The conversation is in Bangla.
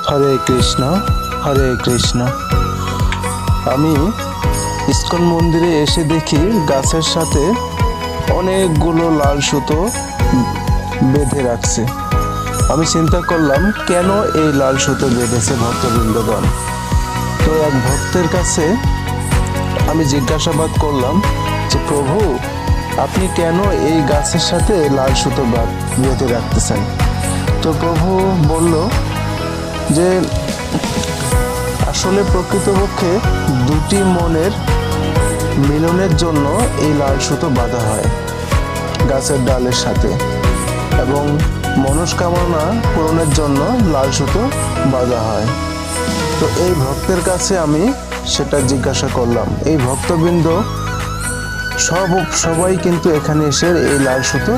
হরে কৃষ্ণ, হরে কৃষ্ণ। আমি ইস্কন মন্দিরে এসে দেখি গাছের সাথে অনেকগুলো লাল সুতো বেঁধে রাখছে। আমি চিন্তা করলাম কেন এই লাল সুতো বেঁধেছে ভক্তবৃন্দগণ। তো এক ভক্তের কাছে আমি জিজ্ঞাসাবাদ করলাম যে প্রভু, আপনি কেন এই গাছের সাথে লাল সুতো বেঁধে রাখতেছেন? তো প্রভু বলল যে আসলে প্রকৃতপক্ষে দুটি মনের মিলনের জন্য এই লাল সুতো বাঁধা হয় গাছের ডালের সাথে, এবং মনস্কামনা পূরণের জন্য লাল সুতো বাঁধা হয়। তো এই ভক্তের কাছে আমি সেটা জিজ্ঞাসা করলাম। এই ভক্তবৃন্দ সবাই কিন্তু এখানে এসে এই লাল সুতো